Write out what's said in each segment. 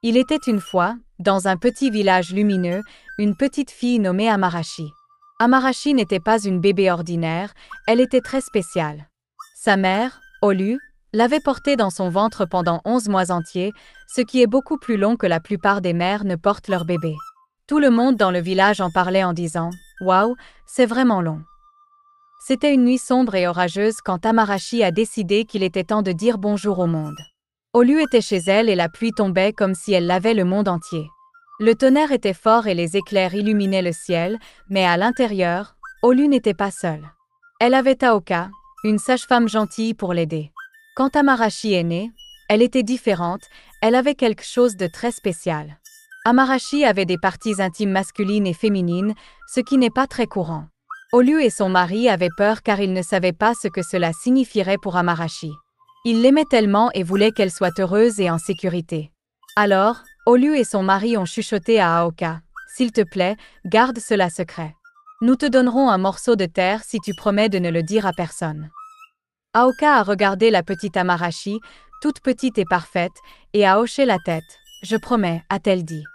Il était une fois, dans un petit village lumineux, une petite fille nommée Amarashi. Amarashi n'était pas une bébé ordinaire, elle était très spéciale. Sa mère, Olu, l'avait portée dans son ventre pendant 11 mois entiers, ce qui est beaucoup plus long que la plupart des mères ne portent leur bébé. Tout le monde dans le village en parlait en disant « Waouh, c'est vraiment long ». C'était une nuit sombre et orageuse quand Amarashi a décidé qu'il était temps de dire bonjour au monde. Olu était chez elle et la pluie tombait comme si elle lavait le monde entier. Le tonnerre était fort et les éclairs illuminaient le ciel, mais à l'intérieur, Olu n'était pas seule. Elle avait Taoka, une sage-femme gentille pour l'aider. Quand Amarashi est née, elle était différente, elle avait quelque chose de très spécial. Amarashi avait des parties intimes masculines et féminines, ce qui n'est pas très courant. Olu et son mari avaient peur car ils ne savaient pas ce que cela signifierait pour Amarashi. Ils l'aimaient tellement et voulaient qu'elle soit heureuse et en sécurité. Alors, Olu et son mari ont chuchoté à Aoka « S'il te plaît, garde cela secret. Nous te donnerons un morceau de terre si tu promets de ne le dire à personne. » Aoka a regardé la petite Amarashi, toute petite et parfaite, et a hoché la tête. « Je promets, a-t-elle dit.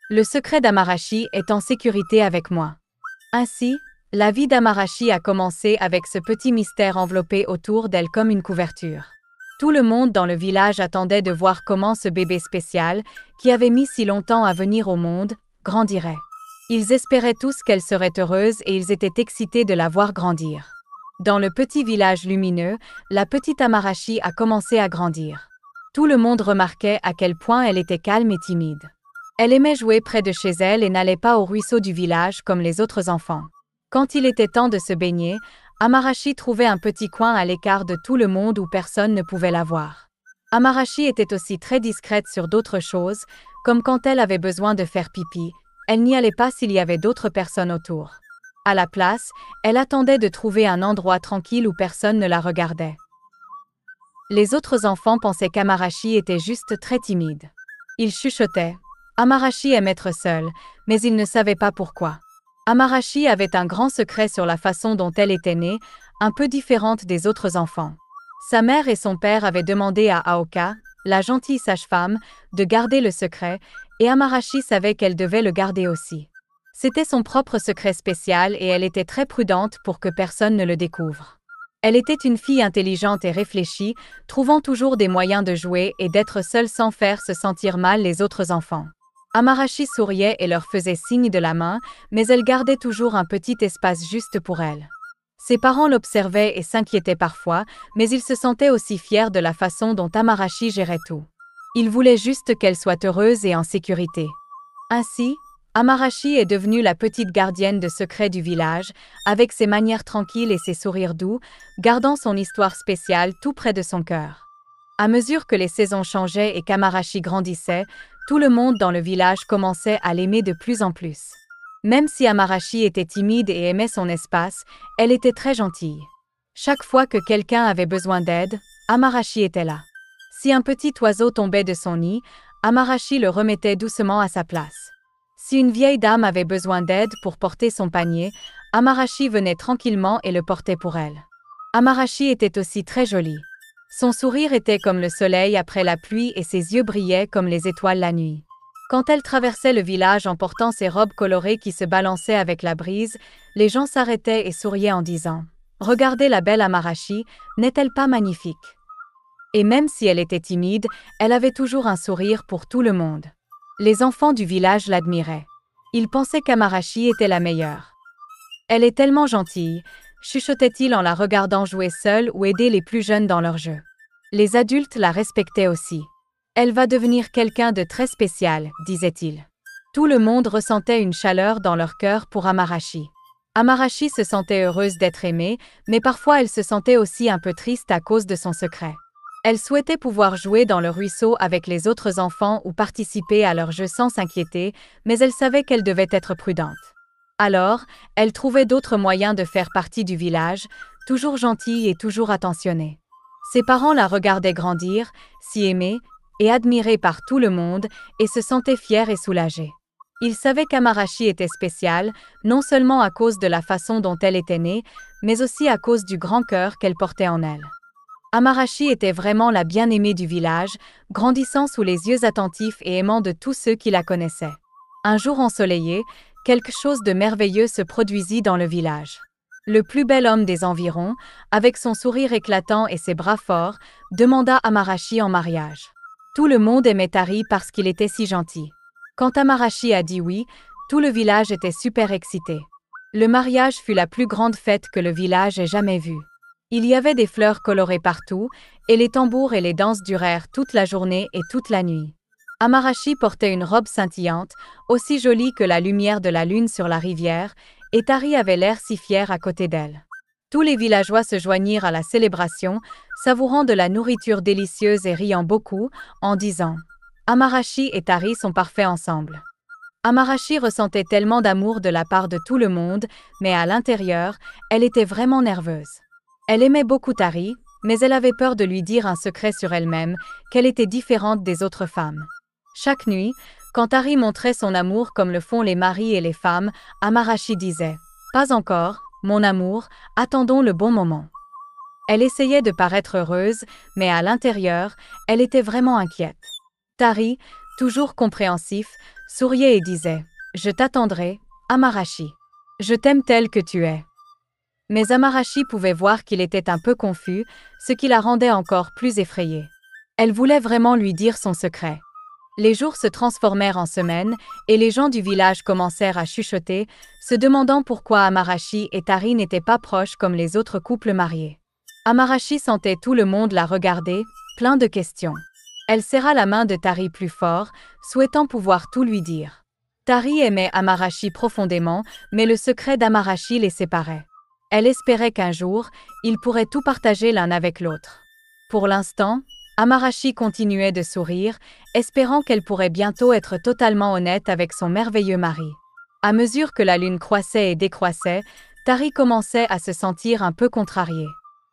Le secret d'Amarashi est en sécurité avec moi. » Ainsi, la vie d'Amarashi a commencé avec ce petit mystère enveloppé autour d'elle comme une couverture. Tout le monde dans le village attendait de voir comment ce bébé spécial, qui avait mis si longtemps à venir au monde, grandirait. Ils espéraient tous qu'elle serait heureuse et ils étaient excités de la voir grandir. Dans le petit village lumineux, la petite Amarashi a commencé à grandir. Tout le monde remarquait à quel point elle était calme et timide. Elle aimait jouer près de chez elle et n'allait pas au ruisseau du village comme les autres enfants. Quand il était temps de se baigner, Amarashi trouvait un petit coin à l'écart de tout le monde où personne ne pouvait la voir. Amarashi était aussi très discrète sur d'autres choses, comme quand elle avait besoin de faire pipi, elle n'y allait pas s'il y avait d'autres personnes autour. À la place, elle attendait de trouver un endroit tranquille où personne ne la regardait. Les autres enfants pensaient qu'Amarashi était juste très timide. Ils chuchotaient. Amarashi aimait être seule, mais ils ne savaient pas pourquoi. Amarashi avait un grand secret sur la façon dont elle était née, un peu différente des autres enfants. Sa mère et son père avaient demandé à Aoka, la gentille sage-femme, de garder le secret, et Amarashi savait qu'elle devait le garder aussi. C'était son propre secret spécial et elle était très prudente pour que personne ne le découvre. Elle était une fille intelligente et réfléchie, trouvant toujours des moyens de jouer et d'être seule sans faire se sentir mal les autres enfants. Amarashi souriait et leur faisait signe de la main, mais elle gardait toujours un petit espace juste pour elle. Ses parents l'observaient et s'inquiétaient parfois, mais ils se sentaient aussi fiers de la façon dont Amarashi gérait tout. Ils voulaient juste qu'elle soit heureuse et en sécurité. Ainsi, Amarashi est devenue la petite gardienne de secrets du village, avec ses manières tranquilles et ses sourires doux, gardant son histoire spéciale tout près de son cœur. À mesure que les saisons changeaient et qu'Amarashi grandissait, tout le monde dans le village commençait à l'aimer de plus en plus. Même si Amarashi était timide et aimait son espace, elle était très gentille. Chaque fois que quelqu'un avait besoin d'aide, Amarashi était là. Si un petit oiseau tombait de son nid, Amarashi le remettait doucement à sa place. Si une vieille dame avait besoin d'aide pour porter son panier, Amarashi venait tranquillement et le portait pour elle. Amarashi était aussi très jolie. Son sourire était comme le soleil après la pluie et ses yeux brillaient comme les étoiles la nuit. Quand elle traversait le village en portant ses robes colorées qui se balançaient avec la brise, les gens s'arrêtaient et souriaient en disant « Regardez la belle Amarashi, n'est-elle pas magnifique ?» Et même si elle était timide, elle avait toujours un sourire pour tout le monde. Les enfants du village l'admiraient. Ils pensaient qu'Amarashi était la meilleure. « Elle est tellement gentille », chuchotait-il en la regardant jouer seule ou aider les plus jeunes dans leurs jeux. Les adultes la respectaient aussi. « Elle va devenir quelqu'un de très spécial », disait-il. Tout le monde ressentait une chaleur dans leur cœur pour Amarashi. Amarashi se sentait heureuse d'être aimée, mais parfois elle se sentait aussi un peu triste à cause de son secret. Elle souhaitait pouvoir jouer dans le ruisseau avec les autres enfants ou participer à leurs jeux sans s'inquiéter, mais elle savait qu'elle devait être prudente. Alors, elle trouvait d'autres moyens de faire partie du village, toujours gentille et toujours attentionnée. Ses parents la regardaient grandir, s'y aimer et admirée par tout le monde, et se sentaient fiers et soulagés. Ils savaient qu'Amarashi était spéciale, non seulement à cause de la façon dont elle était née, mais aussi à cause du grand cœur qu'elle portait en elle. Amarashi était vraiment la bien-aimée du village, grandissant sous les yeux attentifs et aimants de tous ceux qui la connaissaient. Un jour ensoleillé, quelque chose de merveilleux se produisit dans le village. Le plus bel homme des environs, avec son sourire éclatant et ses bras forts, demanda Amarashi en mariage. Tout le monde aimait Tari parce qu'il était si gentil. Quand Amarashi a dit oui, tout le village était super excité. Le mariage fut la plus grande fête que le village ait jamais vue. Il y avait des fleurs colorées partout, et les tambours et les danses durèrent toute la journée et toute la nuit. Amarashi portait une robe scintillante, aussi jolie que la lumière de la lune sur la rivière, et Tari avait l'air si fier à côté d'elle. Tous les villageois se joignirent à la célébration, savourant de la nourriture délicieuse et riant beaucoup, en disant « Amarashi et Tari sont parfaits ensemble ». Amarashi ressentait tellement d'amour de la part de tout le monde, mais à l'intérieur, elle était vraiment nerveuse. Elle aimait beaucoup Tari, mais elle avait peur de lui dire un secret sur elle-même, qu'elle était différente des autres femmes. Chaque nuit, quand Tari montrait son amour comme le font les maris et les femmes, Amarashi disait « Pas encore, mon amour, attendons le bon moment ». Elle essayait de paraître heureuse, mais à l'intérieur, elle était vraiment inquiète. Tari, toujours compréhensif, souriait et disait « Je t'attendrai, Amarashi. Je t'aime telle que tu es ». Mais Amarashi pouvait voir qu'il était un peu confus, ce qui la rendait encore plus effrayée. Elle voulait vraiment lui dire son secret. Les jours se transformèrent en semaines, et les gens du village commencèrent à chuchoter, se demandant pourquoi Amarashi et Tari n'étaient pas proches comme les autres couples mariés. Amarashi sentait tout le monde la regarder, plein de questions. Elle serra la main de Tari plus fort, souhaitant pouvoir tout lui dire. Tari aimait Amarashi profondément, mais le secret d'Amarashi les séparait. Elle espérait qu'un jour, ils pourraient tout partager l'un avec l'autre. Pour l'instant, Amarashi continuait de sourire, espérant qu'elle pourrait bientôt être totalement honnête avec son merveilleux mari. À mesure que la lune croissait et décroissait, Tari commençait à se sentir un peu contrariée.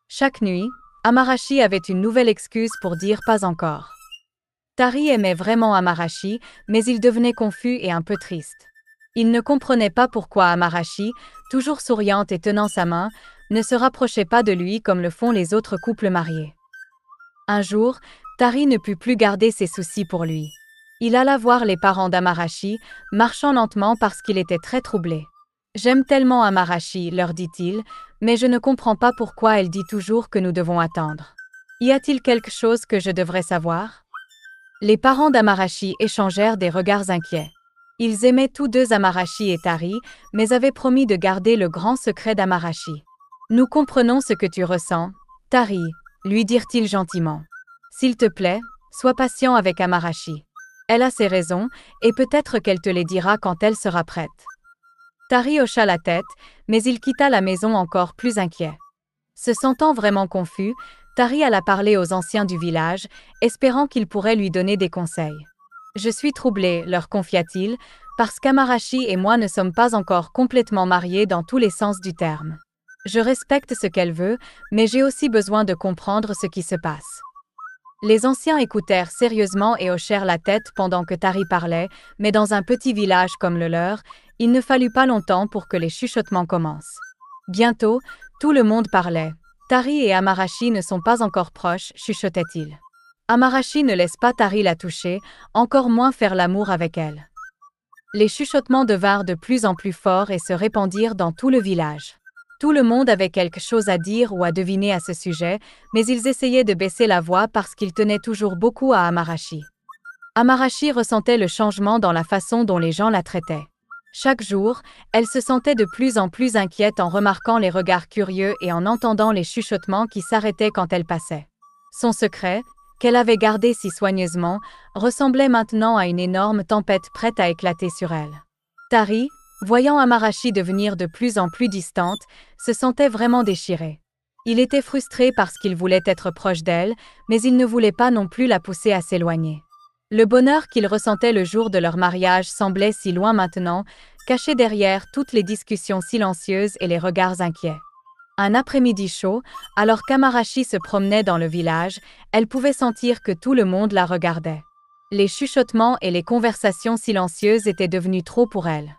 Chaque nuit, Amarashi avait une nouvelle excuse pour dire pas encore. Tari aimait vraiment Amarashi, mais il devenait confus et un peu triste. Il ne comprenait pas pourquoi Amarashi, toujours souriante et tenant sa main, ne se rapprochait pas de lui comme le font les autres couples mariés. Un jour, Tari ne put plus garder ses soucis pour lui. Il alla voir les parents d'Amarashi, marchant lentement parce qu'il était très troublé. « J'aime tellement Amarashi, leur dit-il, mais je ne comprends pas pourquoi elle dit toujours que nous devons attendre. Y a-t-il quelque chose que je devrais savoir ?» Les parents d'Amarashi échangèrent des regards inquiets. Ils aimaient tous deux Amarashi et Tari, mais avaient promis de garder le grand secret d'Amarashi. « Nous comprenons ce que tu ressens, Tari, » lui dirent-ils gentiment. « S'il te plaît, sois patient avec Amarashi. Elle a ses raisons, et peut-être qu'elle te les dira quand elle sera prête. » Tari hocha la tête, mais il quitta la maison encore plus inquiet. Se sentant vraiment confus, Tari alla parler aux anciens du village, espérant qu'ils pourraient lui donner des conseils. « Je suis troublé, leur confia-t-il, parce qu'Amarashi et moi ne sommes pas encore complètement mariés dans tous les sens du terme. Je respecte ce qu'elle veut, mais j'ai aussi besoin de comprendre ce qui se passe. » Les anciens écoutèrent sérieusement et hochèrent la tête pendant que Tari parlait, mais dans un petit village comme le leur, il ne fallut pas longtemps pour que les chuchotements commencent. Bientôt, tout le monde parlait. « Tari et Amarashi ne sont pas encore proches, chuchotait-il. Amarashi ne laisse pas Tari la toucher, encore moins faire l'amour avec elle. » Les chuchotements devinrent de plus en plus forts et se répandirent dans tout le village. Tout le monde avait quelque chose à dire ou à deviner à ce sujet, mais ils essayaient de baisser la voix parce qu'ils tenaient toujours beaucoup à Amarashi. Amarashi ressentait le changement dans la façon dont les gens la traitaient. Chaque jour, elle se sentait de plus en plus inquiète en remarquant les regards curieux et en entendant les chuchotements qui s'arrêtaient quand elle passait. Son secret, qu'elle avait gardé si soigneusement, ressemblait maintenant à une énorme tempête prête à éclater sur elle. Tari, voyant Amarashi devenir de plus en plus distante, se sentait vraiment déchiré. Il était frustré parce qu'il voulait être proche d'elle, mais il ne voulait pas non plus la pousser à s'éloigner. Le bonheur qu'il ressentait le jour de leur mariage semblait si loin maintenant, caché derrière toutes les discussions silencieuses et les regards inquiets. Un après-midi chaud, alors qu'Amarashi se promenait dans le village, elle pouvait sentir que tout le monde la regardait. Les chuchotements et les conversations silencieuses étaient devenus trop pour elle.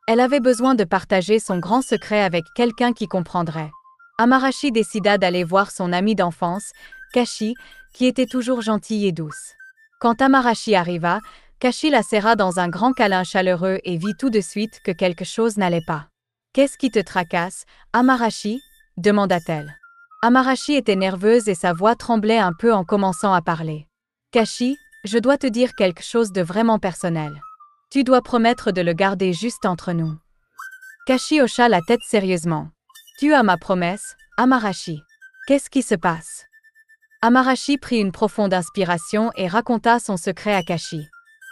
Elle avait besoin de partager son grand secret avec quelqu'un qui comprendrait. Amarashi décida d'aller voir son amie d'enfance, Kashi, qui était toujours gentille et douce. Quand Amarashi arriva, Kashi la serra dans un grand câlin chaleureux et vit tout de suite que quelque chose n'allait pas. « Qu'est-ce qui te tracasse, Amarashi ?» demanda-t-elle. Amarashi était nerveuse et sa voix tremblait un peu en commençant à parler. « Kashi, je dois te dire quelque chose de vraiment personnel. Tu dois promettre de le garder juste entre nous. » Kashi hocha la tête sérieusement. « Tu as ma promesse, Amarashi. Qu'est-ce qui se passe ?» Amarashi prit une profonde inspiration et raconta son secret à Kashi.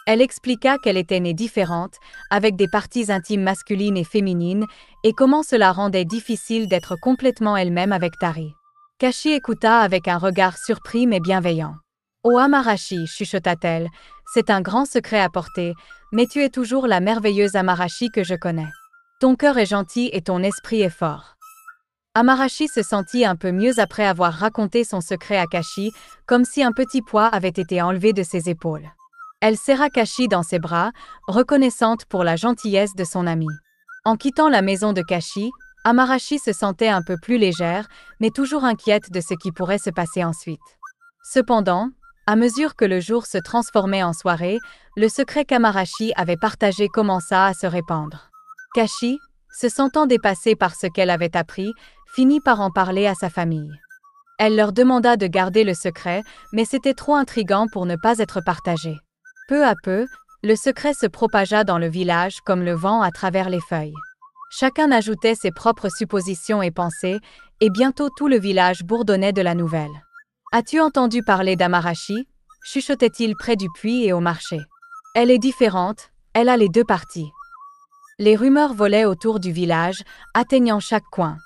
Elle expliqua qu'elle était née différente, avec des parties intimes masculines et féminines, et comment cela rendait difficile d'être complètement elle-même avec Tari. Kashi écouta avec un regard surpris mais bienveillant. « Oh Amarashi, chuchota-t-elle, c'est un grand secret à porter, mais tu es toujours la merveilleuse Amarashi que je connais. Ton cœur est gentil et ton esprit est fort. » Amarashi se sentit un peu mieux après avoir raconté son secret à Kashi, comme si un petit poids avait été enlevé de ses épaules. Elle serra Kashi dans ses bras, reconnaissante pour la gentillesse de son amie. En quittant la maison de Kashi, Amarashi se sentait un peu plus légère, mais toujours inquiète de ce qui pourrait se passer ensuite. Cependant, à mesure que le jour se transformait en soirée, le secret qu'Amarashi avait partagé commença à se répandre. Kashi, se sentant dépassée par ce qu'elle avait appris, finit par en parler à sa famille. Elle leur demanda de garder le secret, mais c'était trop intriguant pour ne pas être partagé. Peu à peu, le secret se propagea dans le village comme le vent à travers les feuilles. Chacun ajoutait ses propres suppositions et pensées, et bientôt tout le village bourdonnait de la nouvelle. « As-tu entendu parler d'Amarashi » chuchotait-il près du puits et au marché. « Elle est différente, elle a les deux parties. » Les rumeurs volaient autour du village, atteignant chaque coin.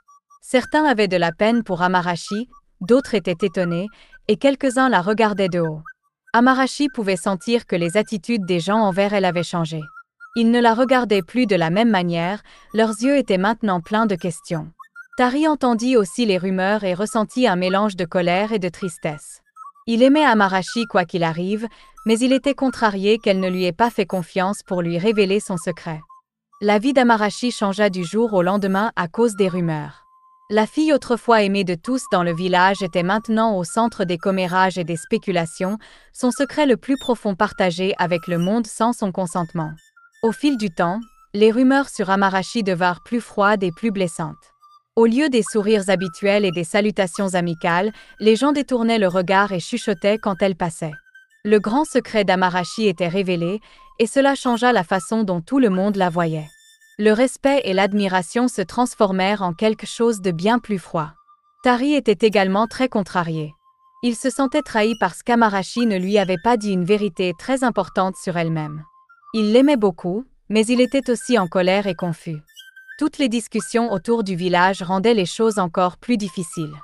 Certains avaient de la peine pour Amarashi, d'autres étaient étonnés, et quelques-uns la regardaient de haut. Amarashi pouvait sentir que les attitudes des gens envers elle avaient changé. Ils ne la regardaient plus de la même manière, leurs yeux étaient maintenant pleins de questions. Tari entendit aussi les rumeurs et ressentit un mélange de colère et de tristesse. Il aimait Amarashi quoi qu'il arrive, mais il était contrarié qu'elle ne lui ait pas fait confiance pour lui révéler son secret. La vie d'Amarashi changea du jour au lendemain à cause des rumeurs. La fille autrefois aimée de tous dans le village était maintenant au centre des commérages et des spéculations, son secret le plus profond partagé avec le monde sans son consentement. Au fil du temps, les rumeurs sur Amarashi devinrent plus froides et plus blessantes. Au lieu des sourires habituels et des salutations amicales, les gens détournaient le regard et chuchotaient quand elle passait. Le grand secret d'Amarashi était révélé, et cela changea la façon dont tout le monde la voyait. Le respect et l'admiration se transformèrent en quelque chose de bien plus froid. Tari était également très contrarié. Il se sentait trahi parce qu'Amarashi ne lui avait pas dit une vérité très importante sur elle-même. Il l'aimait beaucoup, mais il était aussi en colère et confus. Toutes les discussions autour du village rendaient les choses encore plus difficiles.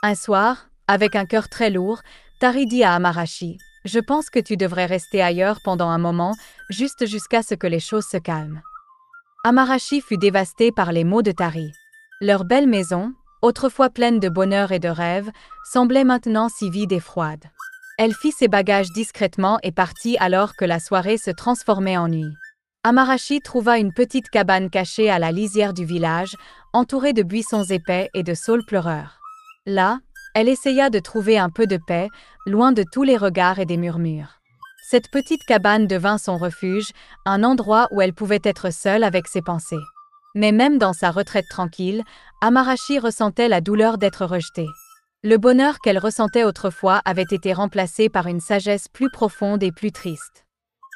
Un soir, avec un cœur très lourd, Tari dit à Amarashi « Je pense que tu devrais rester ailleurs pendant un moment, juste jusqu'à ce que les choses se calment. » Amarashi fut dévastée par les mots de Tari. Leur belle maison, autrefois pleine de bonheur et de rêves, semblait maintenant si vide et froide. Elle fit ses bagages discrètement et partit alors que la soirée se transformait en nuit. Amarashi trouva une petite cabane cachée à la lisière du village, entourée de buissons épais et de saules pleureurs. Là, elle essaya de trouver un peu de paix, loin de tous les regards et des murmures. Cette petite cabane devint son refuge, un endroit où elle pouvait être seule avec ses pensées. Mais même dans sa retraite tranquille, Amarashi ressentait la douleur d'être rejetée. Le bonheur qu'elle ressentait autrefois avait été remplacé par une sagesse plus profonde et plus triste.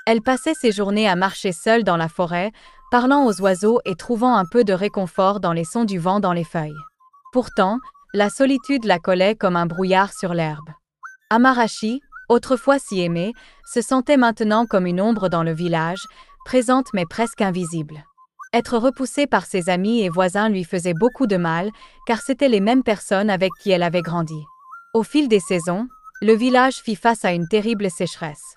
Elle passait ses journées à marcher seule dans la forêt, parlant aux oiseaux et trouvant un peu de réconfort dans les sons du vent dans les feuilles. Pourtant, la solitude la collait comme un brouillard sur l'herbe. Amarashi, autrefois si aimée, se sentait maintenant comme une ombre dans le village, présente mais presque invisible. Être repoussée par ses amis et voisins lui faisait beaucoup de mal, car c'étaient les mêmes personnes avec qui elle avait grandi. Au fil des saisons, le village fit face à une terrible sécheresse.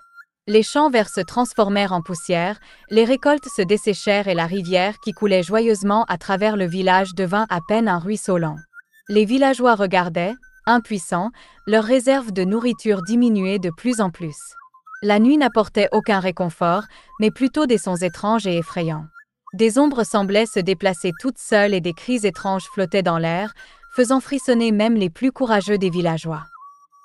Les champs verts se transformèrent en poussière, les récoltes se desséchèrent et la rivière qui coulait joyeusement à travers le village devint à peine un ruisseau lent. Les villageois regardaient, impuissants, leurs réserves de nourriture diminuaient de plus en plus. La nuit n'apportait aucun réconfort, mais plutôt des sons étranges et effrayants. Des ombres semblaient se déplacer toutes seules et des cris étranges flottaient dans l'air, faisant frissonner même les plus courageux des villageois.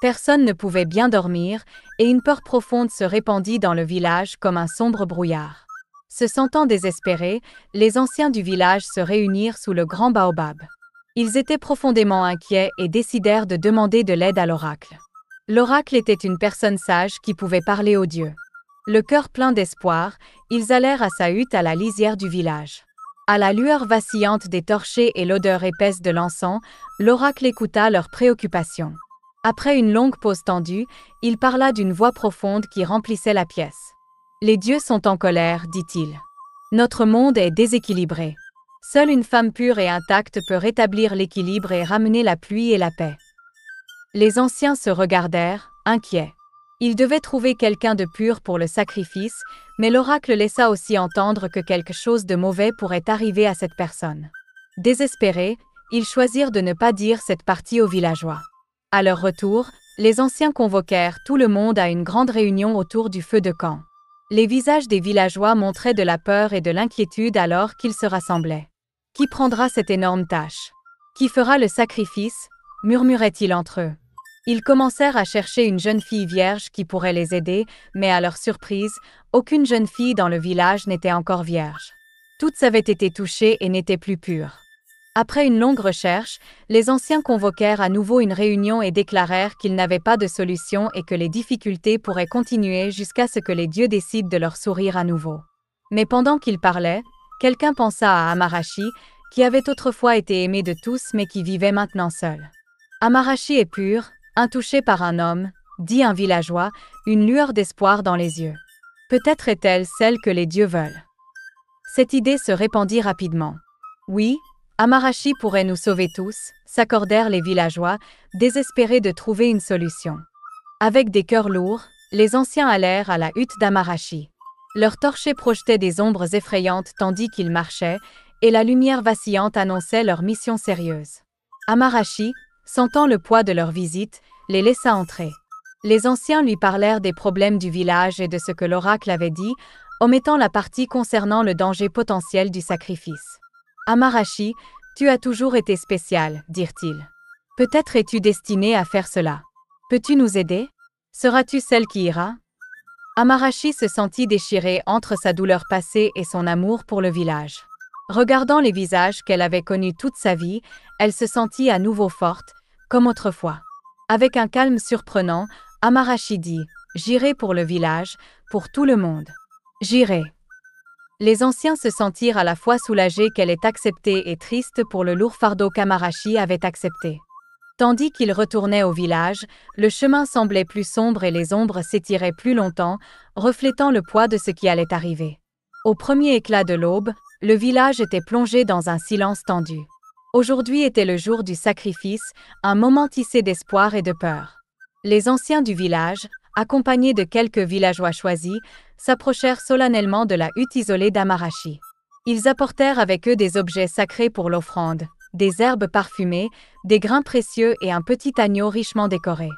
Personne ne pouvait bien dormir, et une peur profonde se répandit dans le village comme un sombre brouillard. Se sentant désespérés, les anciens du village se réunirent sous le grand baobab. Ils étaient profondément inquiets et décidèrent de demander de l'aide à l'oracle. L'oracle était une personne sage qui pouvait parler aux dieux. Le cœur plein d'espoir, ils allèrent à sa hutte à la lisière du village. À la lueur vacillante des torchers et l'odeur épaisse de l'encens, l'oracle écouta leurs préoccupations. Après une longue pause tendue, il parla d'une voix profonde qui remplissait la pièce. « Les dieux sont en colère, dit-il. Notre monde est déséquilibré. Seule une femme pure et intacte peut rétablir l'équilibre et ramener la pluie et la paix. » Les anciens se regardèrent, inquiets. Ils devaient trouver quelqu'un de pur pour le sacrifice, mais l'oracle laissa aussi entendre que quelque chose de mauvais pourrait arriver à cette personne. Désespérés, ils choisirent de ne pas dire cette partie aux villageois. À leur retour, les anciens convoquèrent tout le monde à une grande réunion autour du feu de camp. Les visages des villageois montraient de la peur et de l'inquiétude alors qu'ils se rassemblaient. « Qui prendra cette énorme tâche? Qui fera le sacrifice ?» murmuraient-ils entre eux. Ils commencèrent à chercher une jeune fille vierge qui pourrait les aider, mais à leur surprise, aucune jeune fille dans le village n'était encore vierge. Toutes avaient été touchées et n'étaient plus pures. Après une longue recherche, les anciens convoquèrent à nouveau une réunion et déclarèrent qu'ils n'avaient pas de solution et que les difficultés pourraient continuer jusqu'à ce que les dieux décident de leur sourire à nouveau. Mais pendant qu'ils parlaient, quelqu'un pensa à Amarashi, qui avait autrefois été aimé de tous mais qui vivait maintenant seul. « Amarashi est pure, intouchée par un homme, » dit un villageois, une lueur d'espoir dans les yeux. « Peut-être est-elle celle que les dieux veulent. » Cette idée se répandit rapidement. « Oui, Amarashi pourrait nous sauver tous », s'accordèrent les villageois, désespérés de trouver une solution. Avec des cœurs lourds, les anciens allèrent à la hutte d'Amarashi. Leurs torchers projetaient des ombres effrayantes tandis qu'ils marchaient, et la lumière vacillante annonçait leur mission sérieuse. Amarashi, sentant le poids de leur visite, les laissa entrer. Les anciens lui parlèrent des problèmes du village et de ce que l'oracle avait dit, omettant la partie concernant le danger potentiel du sacrifice. « Amarashi, tu as toujours été spécial, dirent-ils. Peut-être es-tu destinée à faire cela. Peux-tu nous aider? Seras-tu celle qui ira? » Amarashi se sentit déchirée entre sa douleur passée et son amour pour le village. Regardant les visages qu'elle avait connus toute sa vie, elle se sentit à nouveau forte, comme autrefois. Avec un calme surprenant, Amarashi dit « J'irai pour le village, pour tout le monde. J'irai. » Les anciens se sentirent à la fois soulagés qu'elle ait accepté et tristes pour le lourd fardeau qu'Amarashi avait accepté. Tandis qu'ils retournaient au village, le chemin semblait plus sombre et les ombres s'étiraient plus longtemps, reflétant le poids de ce qui allait arriver. Au premier éclat de l'aube, le village était plongé dans un silence tendu. Aujourd'hui était le jour du sacrifice, un moment tissé d'espoir et de peur. Les anciens du village, accompagnés de quelques villageois choisis, s'approchèrent solennellement de la hutte isolée d'Amarashi. Ils apportèrent avec eux des objets sacrés pour l'offrande, des herbes parfumées, des grains précieux et un petit agneau richement décoré.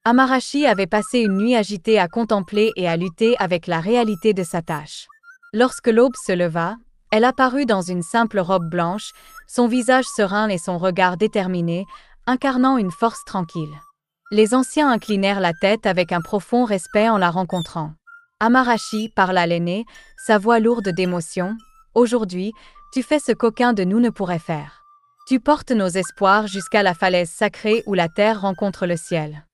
Amarashi avait passé une nuit agitée à contempler et à lutter avec la réalité de sa tâche. Lorsque l'aube se leva, elle apparut dans une simple robe blanche, son visage serein et son regard déterminé, incarnant une force tranquille. Les anciens inclinèrent la tête avec un profond respect en la rencontrant. Amarashi parla l'aîné, sa voix lourde d'émotion. « Aujourd'hui, tu fais ce qu'aucun de nous ne pourrait faire. Tu portes nos espoirs jusqu'à la falaise sacrée où la terre rencontre le ciel. »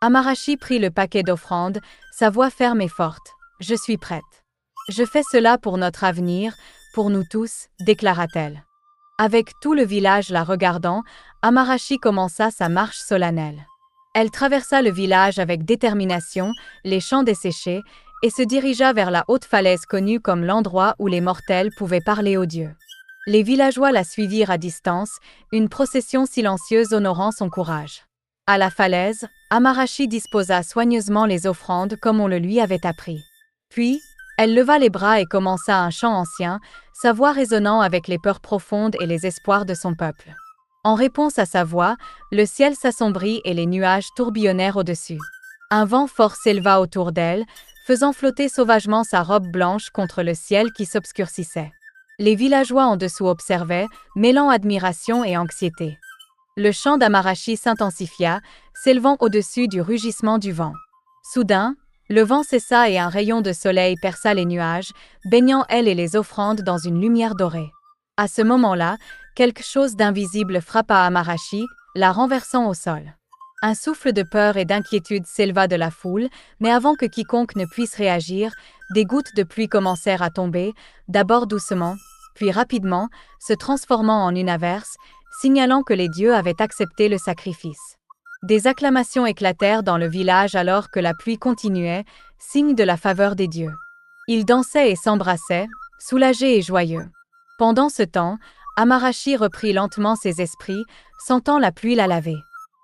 Amarashi prit le paquet d'offrandes, sa voix ferme et forte. « Je suis prête. Je fais cela pour notre avenir, pour nous tous, » déclara-t-elle. Avec tout le village la regardant, Amarashi commença sa marche solennelle. Elle traversa le village avec détermination, les champs desséchés, et se dirigea vers la haute falaise connue comme l'endroit où les mortels pouvaient parler aux dieux. Les villageois la suivirent à distance, une procession silencieuse honorant son courage. À la falaise, Amarashi disposa soigneusement les offrandes comme on le lui avait appris. Puis, elle leva les bras et commença un chant ancien, sa voix résonnant avec les peurs profondes et les espoirs de son peuple. En réponse à sa voix, le ciel s'assombrit et les nuages tourbillonnèrent au-dessus. Un vent fort s'éleva autour d'elle, faisant flotter sauvagement sa robe blanche contre le ciel qui s'obscurcissait. Les villageois en dessous observaient, mêlant admiration et anxiété. Le chant d'Amarashi s'intensifia, s'élevant au-dessus du rugissement du vent. Soudain, le vent cessa et un rayon de soleil perça les nuages, baignant elle et les offrandes dans une lumière dorée. À ce moment-là, quelque chose d'invisible frappa Amarashi, la renversant au sol. Un souffle de peur et d'inquiétude s'éleva de la foule, mais avant que quiconque ne puisse réagir, des gouttes de pluie commencèrent à tomber, d'abord doucement, puis rapidement, se transformant en une averse, signalant que les dieux avaient accepté le sacrifice. Des acclamations éclatèrent dans le village alors que la pluie continuait, signe de la faveur des dieux. Ils dansaient et s'embrassaient, soulagés et joyeux. Pendant ce temps, Amarashi reprit lentement ses esprits, sentant la pluie la laver.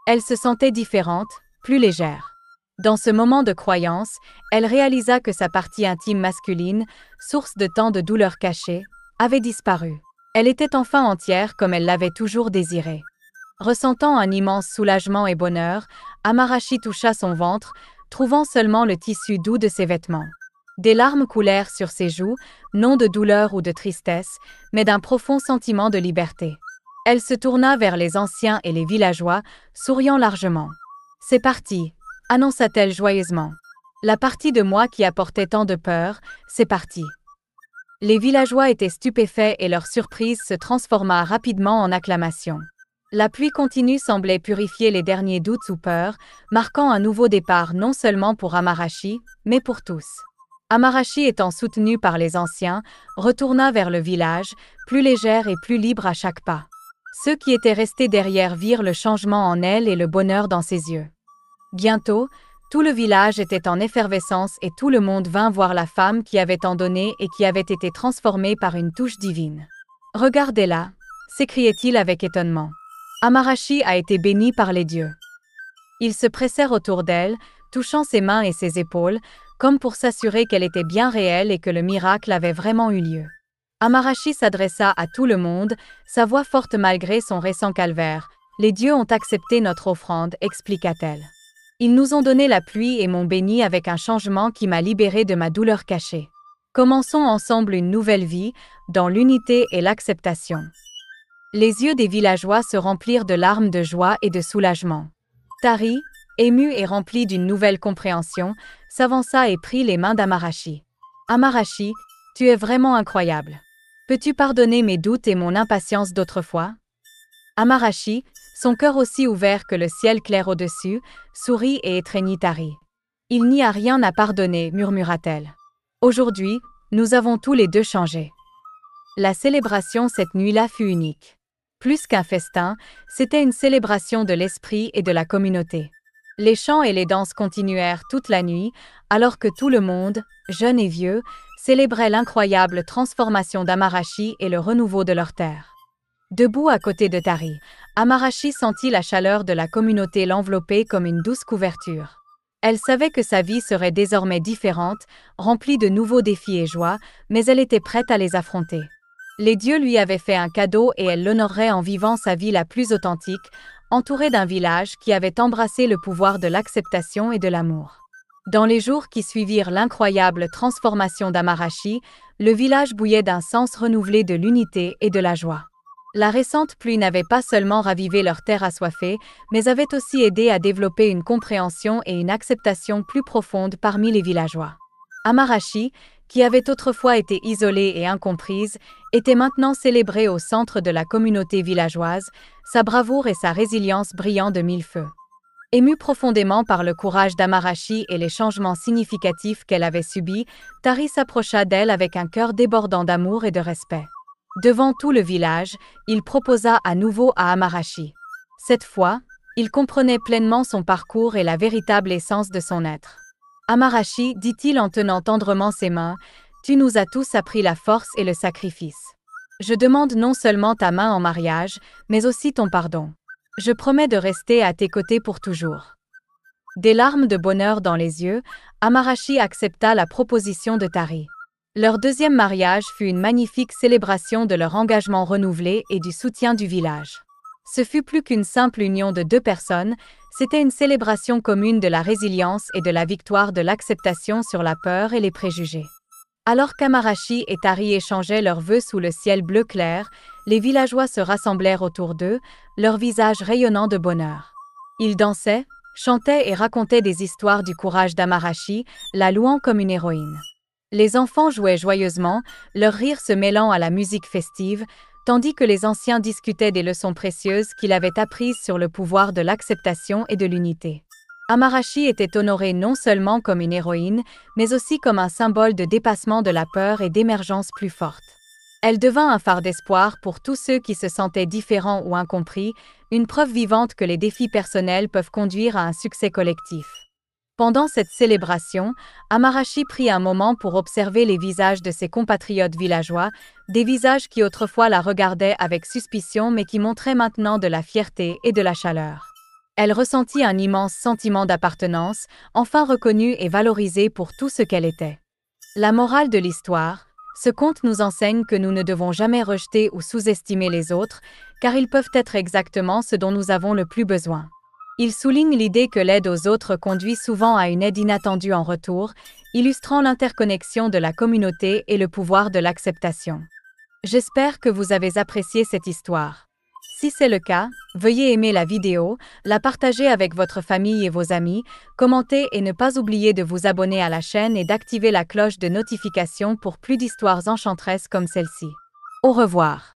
Elle se sentait différente, plus légère. Dans ce moment de croyance, elle réalisa que sa partie intime masculine, source de tant de douleurs cachées, avait disparu. Elle était enfin entière comme elle l'avait toujours désiré. Ressentant un immense soulagement et bonheur, Amarashi toucha son ventre, trouvant seulement le tissu doux de ses vêtements. Des larmes coulèrent sur ses joues, non de douleur ou de tristesse, mais d'un profond sentiment de liberté. Elle se tourna vers les anciens et les villageois, souriant largement. « C'est parti », annonça-t-elle joyeusement. « La partie de moi qui apportait tant de peur, c'est parti. » Les villageois étaient stupéfaits et leur surprise se transforma rapidement en acclamation. La pluie continue semblait purifier les derniers doutes ou peurs, marquant un nouveau départ non seulement pour Amarashi, mais pour tous. Amarashi étant soutenue par les anciens, retourna vers le village, plus légère et plus libre à chaque pas. Ceux qui étaient restés derrière virent le changement en elle et le bonheur dans ses yeux. Bientôt, tout le village était en effervescence et tout le monde vint voir la femme qui avait tant donné et qui avait été transformée par une touche divine. « Regardez-la » s'écriait-il avec étonnement. Amarashi a été bénie par les dieux. Ils se pressèrent autour d'elle, touchant ses mains et ses épaules, comme pour s'assurer qu'elle était bien réelle et que le miracle avait vraiment eu lieu. Amarashi s'adressa à tout le monde, sa voix forte malgré son récent calvaire. « Les dieux ont accepté notre offrande », expliqua-t-elle. « Ils nous ont donné la pluie et m'ont béni avec un changement qui m'a libérée de ma douleur cachée. Commençons ensemble une nouvelle vie, dans l'unité et l'acceptation. » Les yeux des villageois se remplirent de larmes de joie et de soulagement. Tari, ému et rempli d'une nouvelle compréhension, s'avança et prit les mains d'Amarashi. « Amarashi, tu es vraiment incroyable. Peux-tu pardonner mes doutes et mon impatience d'autrefois ?» Amarashi, son cœur aussi ouvert que le ciel clair au-dessus, sourit et étreignit Tari. « Il n'y a rien à pardonner, murmura-t-elle. Aujourd'hui, nous avons tous les deux changé. » La célébration cette nuit-là fut unique. Plus qu'un festin, c'était une célébration de l'esprit et de la communauté. Les chants et les danses continuèrent toute la nuit, alors que tout le monde, jeunes et vieux, célébrait l'incroyable transformation d'Amarashi et le renouveau de leur terre. Debout à côté de Tari, Amarashi sentit la chaleur de la communauté l'envelopper comme une douce couverture. Elle savait que sa vie serait désormais différente, remplie de nouveaux défis et joies, mais elle était prête à les affronter. Les dieux lui avaient fait un cadeau et elle l'honorerait en vivant sa vie la plus authentique, entourée d'un village qui avait embrassé le pouvoir de l'acceptation et de l'amour. Dans les jours qui suivirent l'incroyable transformation d'Amarashi, le village bouillait d'un sens renouvelé de l'unité et de la joie. La récente pluie n'avait pas seulement ravivé leur terre assoiffée, mais avait aussi aidé à développer une compréhension et une acceptation plus profonde parmi les villageois. Amarashi, qui avait autrefois été isolée et incomprise, était maintenant célébrée au centre de la communauté villageoise, sa bravoure et sa résilience brillant de mille feux. Émue profondément par le courage d'Amarashi et les changements significatifs qu'elle avait subis, Tari s'approcha d'elle avec un cœur débordant d'amour et de respect. Devant tout le village, il proposa à nouveau à Amarashi. Cette fois, il comprenait pleinement son parcours et la véritable essence de son être. « Amarashi, dit-il en tenant tendrement ses mains, tu nous as tous appris la force et le sacrifice. Je demande non seulement ta main en mariage, mais aussi ton pardon. Je promets de rester à tes côtés pour toujours. » Des larmes de bonheur dans les yeux, Amarashi accepta la proposition de Tari. Leur deuxième mariage fut une magnifique célébration de leur engagement renouvelé et du soutien du village. Ce fut plus qu'une simple union de deux personnes, c'était une célébration commune de la résilience et de la victoire de l'acceptation sur la peur et les préjugés. Alors qu'Amarashi et Tari échangeaient leurs vœux sous le ciel bleu clair, les villageois se rassemblèrent autour d'eux, leurs visages rayonnant de bonheur. Ils dansaient, chantaient et racontaient des histoires du courage d'Amarashi, la louant comme une héroïne. Les enfants jouaient joyeusement, leur rire se mêlant à la musique festive, tandis que les anciens discutaient des leçons précieuses qu'il avait apprises sur le pouvoir de l'acceptation et de l'unité. Amarashi était honorée non seulement comme une héroïne, mais aussi comme un symbole de dépassement de la peur et d'émergence plus forte. Elle devint un phare d'espoir pour tous ceux qui se sentaient différents ou incompris, une preuve vivante que les défis personnels peuvent conduire à un succès collectif. Pendant cette célébration, Amarashi prit un moment pour observer les visages de ses compatriotes villageois, des visages qui autrefois la regardaient avec suspicion mais qui montraient maintenant de la fierté et de la chaleur. Elle ressentit un immense sentiment d'appartenance, enfin reconnue et valorisée pour tout ce qu'elle était. La morale de l'histoire, ce conte nous enseigne que nous ne devons jamais rejeter ou sous-estimer les autres, car ils peuvent être exactement ce dont nous avons le plus besoin. Il souligne l'idée que l'aide aux autres conduit souvent à une aide inattendue en retour, illustrant l'interconnexion de la communauté et le pouvoir de l'acceptation. J'espère que vous avez apprécié cette histoire. Si c'est le cas, veuillez aimer la vidéo, la partager avec votre famille et vos amis, commenter et ne pas oublier de vous abonner à la chaîne et d'activer la cloche de notification pour plus d'histoires enchanteresses comme celle-ci. Au revoir.